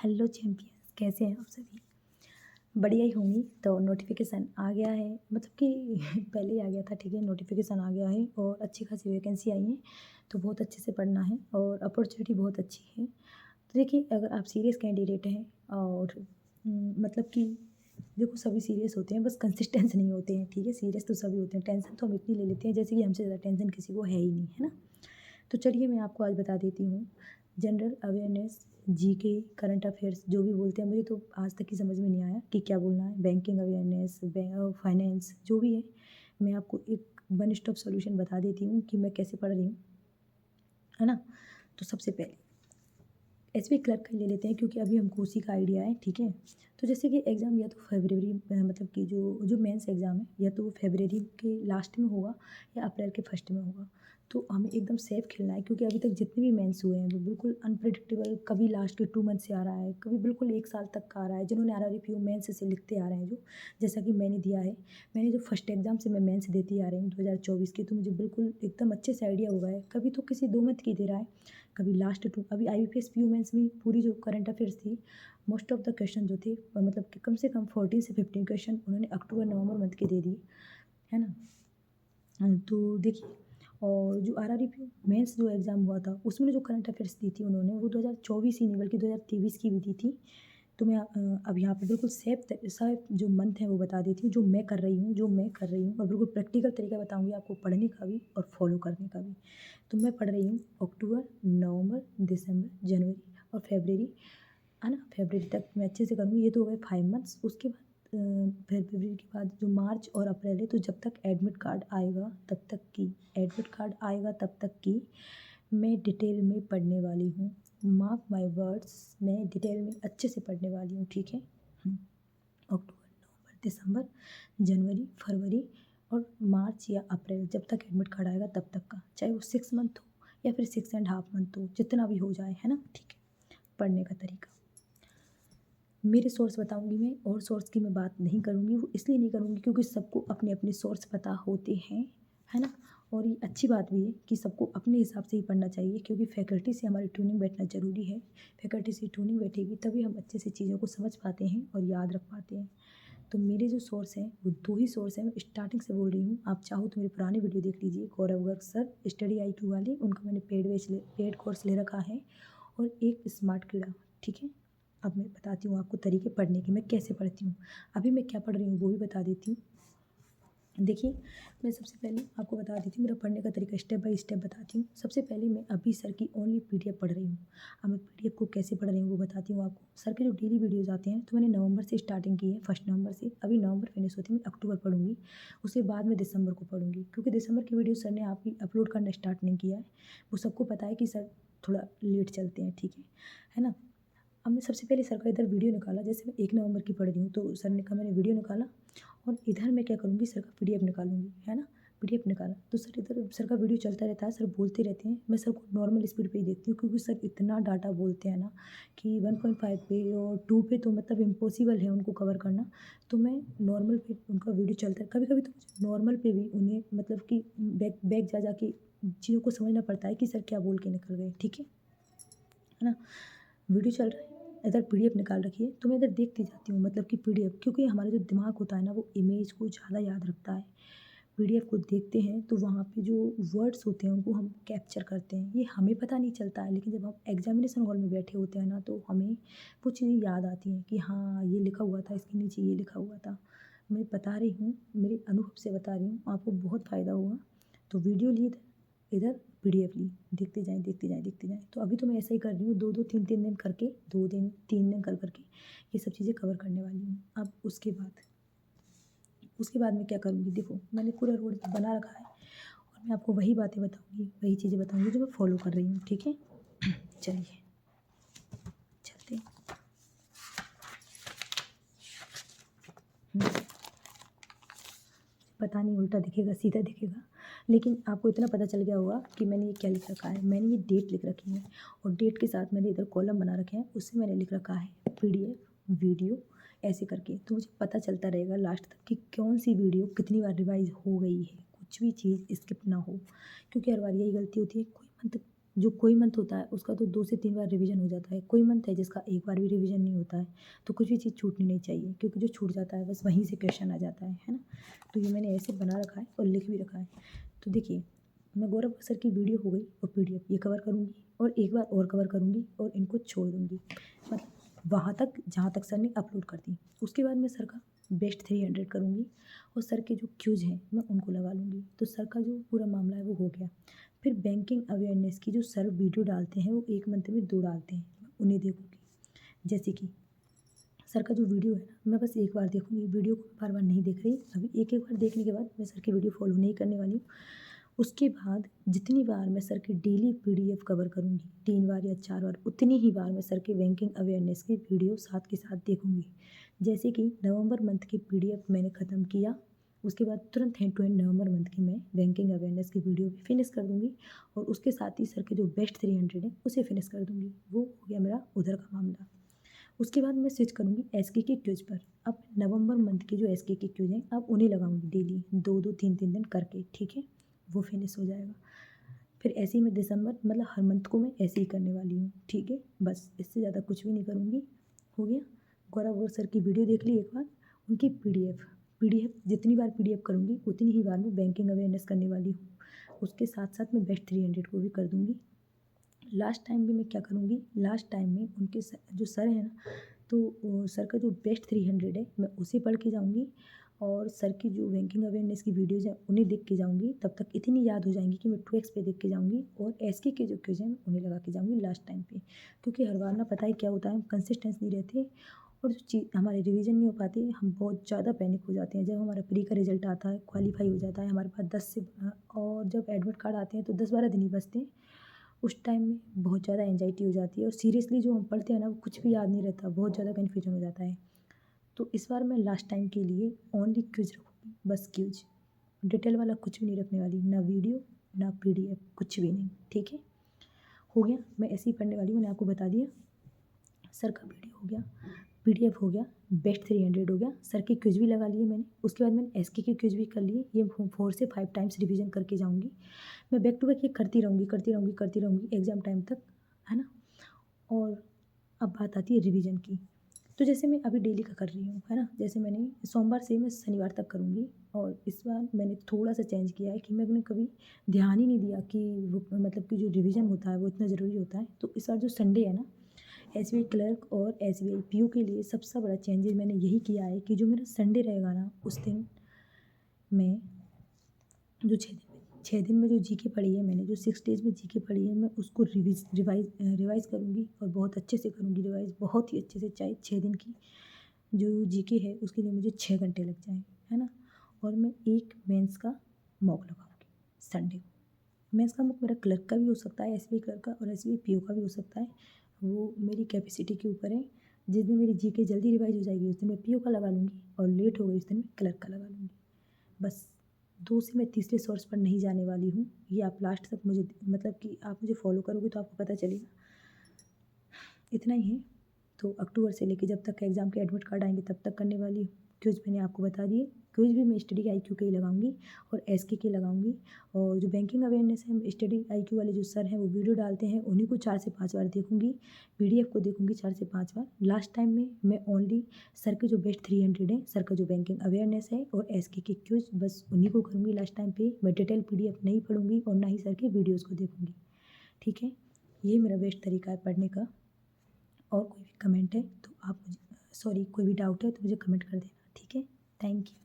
Hello champions, कैसे हैं आप सभी? बढ़िया ही होंगी। तो नोटिफिकेशन आ गया है, मतलब कि पहले ही आ गया था, ठीक है। नोटिफिकेशन आ गया है और अच्छी खासी वैकेंसी आई है, तो बहुत अच्छे से पढ़ना है और अपॉर्चुनिटी बहुत अच्छी है। तो देखिए, अगर आप सीरियस कैंडिडेट हैं और मतलब कि देखो, सभी सीरियस होते हैं, बस कंसिस्टेंस नहीं होते हैं, ठीक है। सीरियस तो सभी होते हैं, टेंशन तो हम इतनी ले लेते हैं जैसे कि हमसे ज़्यादा टेंशन किसी को है ही नहीं, है ना। तो चलिए मैं आपको आज बता देती हूँ। General awareness, GK, current affairs जो भी बोलते हैं, मुझे तो आज तक की समझ में नहीं आया कि क्या बोलना है। बैंकिंग अवेयरनेस, फाइनेंस, जो भी है, मैं आपको एक वन स्टॉप सॉल्यूशन बता देती हूँ कि मैं कैसे पढ़ रही हूँ, है ना। तो सबसे पहले एसपी क्लर्क का ले लेते हैं, क्योंकि अभी हमको उसी का आइडिया है, ठीक है। तो जैसे कि एग्ज़ाम या तो फरवरी मतलब कि जो जो मेंस एग्ज़ाम है, या तो फरवरी के लास्ट में होगा या अप्रैल के फर्स्ट में होगा। तो हमें एकदम सेफ खेलना है, क्योंकि अभी तक जितने भी मेंस हुए हैं वो बिल्कुल अनप्रिडिक्टेबल, कभी लास्ट के 2 मंथ से आ रहा है, कभी बिल्कुल 1 साल तक का आ रहा है। जिन्होंने आरआरबी मेंस से लिखते आ रहे हैं, जो जैसा कि मैंने दिया है, मैंने जो फर्स्ट एग्ज़ाम से मैं मेंस देती आ रही हूँ 2024 की, तो मुझे बिल्कुल एकदम अच्छे से आइडिया हुआ है। कभी तो किसी 2 मंथ की दे रहा है, कभी लास्ट 2। अभी आईबीपीएस पीयू मेंस में पूरी जो करंट अफेयर्स थी, मोस्ट ऑफ द क्वेश्चन जो थे, मतलब कि कम से कम 14 से 15 क्वेश्चन उन्होंने अक्टूबर नवंबर मंथ के दे दिए, है ना। तो देखिए, और जो आरआरबी मेंस जो एग्ज़ाम हुआ था, उसमें जो करंट अफेयर्स दी थी उन्होंने, वो 2024 ही नहीं बल्कि 2023 की भी दी थी। तो मैं अब यहाँ पे बिल्कुल सेफ जो मंथ है वो बता देती हूँ, जो मैं कर रही हूँ और बिल्कुल प्रैक्टिकल तरीका बताऊँगी आपको, पढ़ने का भी और फॉलो करने का भी। तो मैं पढ़ रही हूँ अक्टूबर, नवंबर, दिसंबर, जनवरी और फरवरी, है ना। फरवरी तक मैं अच्छे से करूँगी। ये तो हो गए 5 मंथ्स। उसके बाद फिर फरवरी के बाद जो मार्च और अप्रैल है, तो जब तक एडमिट कार्ड आएगा तब तक की मैं डिटेल में पढ़ने वाली हूँ। मार्क माय वर्ड्स, मैं डिटेल में अच्छे से पढ़ने वाली हूँ, ठीक है। अक्टूबर, नवंबर, दिसंबर, जनवरी, फरवरी और मार्च या अप्रैल, जब तक एडमिट कार्ड आएगा तब तक का, चाहे वो 6 मंथ हो या फिर 6.5 मंथ हो, जितना भी हो जाए, है ना, ठीक है। पढ़ने का तरीका मेरे सोर्स बताऊंगी मैं, और सोर्स की मैं बात नहीं करूंगी। वो इसलिए नहीं करूंगी क्योंकि सबको अपने अपने सोर्स पता होते हैं, है ना। और ये अच्छी बात भी है कि सबको अपने हिसाब से ही पढ़ना चाहिए, क्योंकि फैकल्टी से हमारी ट्यूनिंग बैठना ज़रूरी है। फैकल्टी से ट्यूनिंग बैठेगी तभी हम अच्छे से चीज़ों को समझ पाते हैं और याद रख पाते हैं। तो मेरे जो सोर्स हैं वो 2 ही सोर्स हैं, मैं स्टार्टिंग से बोल रही हूँ। आप चाहो तो मेरे पुराने वीडियो देख लीजिए, गौरव गर्ग सर स्टडी IQ वाले, उनका मैंने पेड कोर्स ले रखा है, और एक स्मार्ट कीड़ा, ठीक है। अब मैं बताती हूँ आपको तरीके पढ़ने के, मैं कैसे पढ़ती हूँ। अभी मैं क्या पढ़ रही हूँ वो भी बता देती हूँ। देखिए, मैं सबसे पहले आपको बता देती हूँ मेरा पढ़ने का तरीका, स्टेप बाय स्टेप बताती हूँ। सबसे पहले मैं अभी सर की ओनली PDF पढ़ रही हूँ। अब मैं PDF को कैसे पढ़ रही हूँ वो बताती हूँ आपको। सर के जो डेली वीडियोज़ आते हैं, तो मैंने नवंबर से स्टार्टिंग की है, 1 नवंबर से। अभी नवंबर फिनिश होती है, मैं अक्टूबर पढ़ूंगी, उसके बाद मैं दिसंबर को पढ़ूंगी, क्योंकि दिसंबर की वीडियो सर ने आप ही अपलोड करना स्टार्ट नहीं किया है। वो सबको पता है कि सर थोड़ा लेट चलते हैं, ठीक है ना। अब मैं सबसे पहले सर का इधर वीडियो निकाला, जैसे मैं 1 नवंबर की पढ़ रही हूँ, तो सर ने कहा, मैंने वीडियो निकाला और इधर मैं क्या करूँगी, सर का PDF निकालूंगी, है ना। PDF निकाला तो सर इधर सर का वीडियो चलता रहता है, सर बोलते रहते हैं। मैं सर को नॉर्मल स्पीड पे ही देखती हूँ, क्योंकि सर इतना डाटा बोलते हैं ना कि 1.5 पे और 2 पे तो मतलब इम्पॉसिबल है उनको कवर करना। तो मैं नॉर्मल पे उनका वीडियो चलता है, कभी कभी तो मुझे नॉर्मल पे भी उन्हें मतलब कि बैक बैक जा के चीज़ों को समझना पड़ता है कि सर क्या बोल के निकल गए, ठीक है ना। वीडियो चल रहा है, इधर PDF निकाल रखी है, तो मैं इधर देखती जाती हूँ, मतलब कि PDF, क्योंकि हमारा जो दिमाग होता है ना, वो इमेज को ज़्यादा याद रखता है। PDF को देखते हैं तो वहाँ पे जो वर्ड्स होते हैं उनको हम कैप्चर करते हैं, ये हमें पता नहीं चलता है, लेकिन जब हम एग्जामिनेशन हॉल में बैठे होते हैं ना, तो हमें वो चीज़ें याद आती हैं कि हाँ, ये लिखा हुआ था, इसके नीचे ये लिखा हुआ था। मैं बता रही हूँ, मेरे अनुभव से बता रही हूँ, आपको बहुत फ़ायदा होगा। तो वीडियो ली, इधर PDF ली, देखते जाएँ, देखते जाएँ, देखते जाएँ। तो अभी तो मैं ऐसा ही कर रही हूँ, 2-2 3-3 दिन करके, 2 दिन 3 दिन कर करके ये सब चीज़ें कवर करने वाली हूँ। अब उसके बाद मैं क्या करूँगी, देखो मैंने पूरा रोड बना रखा है, और मैं आपको वही बातें बताऊँगी, वही चीज़ें बताऊँगी जो मैं फॉलो कर रही हूँ, ठीक है। चलिए चलते हैं। पता नहीं उल्टा दिखेगा सीधा दिखेगा, लेकिन आपको इतना पता चल गया होगा कि मैंने ये क्या लिख रखा है। मैंने ये डेट लिख रखी है, और डेट के साथ मैंने इधर कॉलम बना रखे हैं, उससे मैंने लिख रखा है PDF वीडियो, ऐसे करके। तो मुझे पता चलता रहेगा लास्ट तक कि कौन सी वीडियो कितनी बार रिवाइज हो गई है, कुछ भी चीज़ स्किप ना हो, क्योंकि हर बार यही गलती होती है, कोई मंथ जो कोई मंथ होता है उसका तो 2 से 3 बार रिवीजन हो जाता है, कोई मंथ है जिसका एक बार भी रिवीजन नहीं होता है, तो कुछ भी चीज़ छूटनी नहीं चाहिए, क्योंकि जो छूट जाता है बस वहीं से क्वेश्चन आ जाता है ना। तो ये मैंने ऐसे बना रखा है और लिख भी रखा है। तो देखिए, मैं गौरव सर की वीडियो हो गई और पीडीएफ ये कवर करूँगी और एक बार और कवर करूँगी और इनको छोड़ दूँगी, मतलब वहाँ तक जहाँ तक सर ने अपलोड कर दी। उसके बाद मैं सर का बेस्ट 300 करूँगी और सर के जो क्यूज़ हैं मैं उनको लगा लूँगी। तो सर का जो पूरा मामला है वो हो गया। फिर बैंकिंग अवेयरनेस की जो सर वीडियो डालते हैं वो एक मंथ में 2 डालते हैं, मैं उन्हें देखूँगी। जैसे कि सर का जो वीडियो है ना, मैं बस एक बार देखूँगी, वीडियो को बार बार नहीं देख रही। अभी एक बार देखने के बाद मैं सर की वीडियो फॉलो नहीं करने वाली हूँ। उसके बाद जितनी बार मैं सर की डेली पीडीएफ कवर करूँगी, 3 बार या 4 बार, उतनी ही बार मैं सर के बैंकिंग अवेयरनेस की वीडियो साथ के साथ देखूँगी। जैसे कि नवंबर मंथ की पीडीएफ मैंने ख़त्म किया, उसके बाद तुरंत hand to hand November month की मैं बैंकिंग अवेयरनेस की वीडियो भी फिनिश कर दूँगी और उसके साथ ही सर के जो बेस्ट 300 है उसे फिनिश कर दूँगी। वो हो गया मेरा उधर का मामला। उसके बाद मैं स्विच करूँगी एसके के क्यूज पर। अब नवंबर मंथ के जो एसके के क्यूज हैं अब उन्हें लगाऊंगी डेली 2-2 3-3 दिन करके, ठीक है, वो फिनिश हो जाएगा। फिर ऐसे ही मैं दिसंबर मतलब हर मंथ को मैं ऐसे ही करने वाली हूँ, ठीक है, बस इससे ज़्यादा कुछ भी नहीं करूँगी। हो गया। गौरव सर की वीडियो देख ली एक बार, उनकी पीडीएफ जितनी बार पीडीएफ करूँगी उतनी ही बार मैं बैंकिंग अवेयरनेस करने वाली हूँ। उसके साथ साथ मैं बेस्ट 300 को भी कर दूँगी। लास्ट टाइम भी मैं क्या करूँगी, लास्ट टाइम में उनके जो सर हैं ना, तो सर का जो बेस्ट 300 है मैं उसे पढ़ के जाऊँगी और सर की जो बैंकिंग अवेयरनेस की वीडियोज़ हैं उन्हें देख के जाऊँगी। तब तक इतनी याद हो जाएंगी कि मैं 2x पे देख के जाऊँगी और एसके के जो क्वेश्चन हैं उन्हें लगा के जाऊँगी लास्ट टाइम पे। क्योंकि हर बार ना पता है क्या होता है, हम कंसिस्टेंस नहीं रहते और जो चीज़ हमारे रिवीजन नहीं हो पाती, हम बहुत ज़्यादा पैनिक हो जाते हैं। जब हमारा प्री का रिजल्ट आता है, क्वालिफाई हो जाता है हमारे पास 10 से और जब एडमिट कार्ड आते हैं तो 10-12 दिन ही बचते हैं, उस टाइम में बहुत ज़्यादा एंजाइटी हो जाती है और सीरियसली जो हम पढ़ते हैं ना वो कुछ भी याद नहीं रहता, बहुत ज़्यादा कन्फ्यूजन हो जाता है। तो इस बार मैं लास्ट टाइम के लिए ओनली क्विज रखूँगी, बस क्विज, डिटेल वाला कुछ भी नहीं रखने वाली, ना वीडियो ना पीडीएफ, कुछ भी नहीं, ठीक है। हो गया, मैं ऐसे ही पढ़ने वाली हूँ, मैंने आपको बता दिया। सर का वीडियो हो गया, पीडीएफ हो गया, बेस्ट 300 हो गया, सर के क्विज भी लगा लिए मैंने। उसके बाद मैंने एसके के क्विज भी कर लिए, ये 4 से 5 टाइम्स रिवीजन करके जाऊँगी। मैं बैक टू बैक ये करती रहूँगी एग्ज़ाम टाइम तक, है ना। और अब बात आती है रिवीजन की। तो जैसे मैं अभी डेली का कर रही हूँ, है ना, जैसे मैंने सोमवार से मैं शनिवार तक करूँगी और इस बार मैंने थोड़ा-सा चेंज किया है कि मैंने कभी ध्यान ही नहीं दिया कि वो मतलब कि जो रिवीजन होता है वो इतना ज़रूरी होता है। तो इस बार जो संडे है ना, एसबीआई क्लर्क और एसबीआई पीओ के लिए सबसे बड़ा चेंजेस मैंने यही किया है कि जो मेरा संडे रहेगा ना, उस दिन मैं जो 6 दिन में जो जीके पढ़ी है मैंने, जो 6 डेज़ में जीके पढ़ी है, मैं उसको रिवाइज़ करूँगी और बहुत अच्छे से करूँगी रिवाइज़, बहुत ही अच्छे से, चाहे 6 दिन की जो जीके है उसके लिए मुझे 6 घंटे लग जाएँ, है ना। और मैं एक मेंस का मॉक लगाऊँगी संडे को। मेंस का मॉक मेरा क्लर्क का भी हो सकता है, एसबीआई क्लर्क का और एसबीआई पीओ का भी हो सकता है, वो मेरी कैपेसिटी के ऊपर है। जिस दिन मेरी जीके जल्दी रिवाइज़ हो जाएगी उस दिन मैं पीओ का लगा लूँगी और लेट हो गई उस दिन मैं क्लर्क का लगा लूँगी। बस 2 से मैं तीसरे सोर्स पर नहीं जाने वाली हूँ। ये आप लास्ट तक मुझे मतलब कि आप मुझे फॉलो करोगे तो आपको पता चलेगा। इतना ही है। तो अक्टूबर से लेके जब तक एग्ज़ाम के एडमिट कार्ड आएँगे तब तक करने वाली हूँ। क्विज़ मैंने आपको बता दिए। क्विज़ भी मैं स्टडी आईक्यू के ही लगाऊँगी और एसके के लगाऊँगी और जो बैंकिंग अवेयरनेस है, स्टडी आईक्यू वाले जो सर हैं वो वीडियो डालते हैं, उन्हीं को 4 से 5 बार देखूँगी। पीडीएफ को देखूँगी 4 से 5 बार। लास्ट टाइम में मैं ओनली सर के जो बेस्ट 300 हैं, सर का जो बैंकिंग अवेयरनेस है और एसके के क्विज़, बस उन्हीं को करूँगी लास्ट टाइम पे। मैं डिटेल पीडीएफ नहीं पढ़ूँगी और ना ही सर के वीडियोज़ को देखूँगी, ठीक है। ये मेरा बेस्ट तरीका है पढ़ने का। और कोई भी कमेंट है तो आप मुझे, सॉरी, कोई भी डाउट है तो मुझे कमेंट कर देना, ठीक है। Thank you.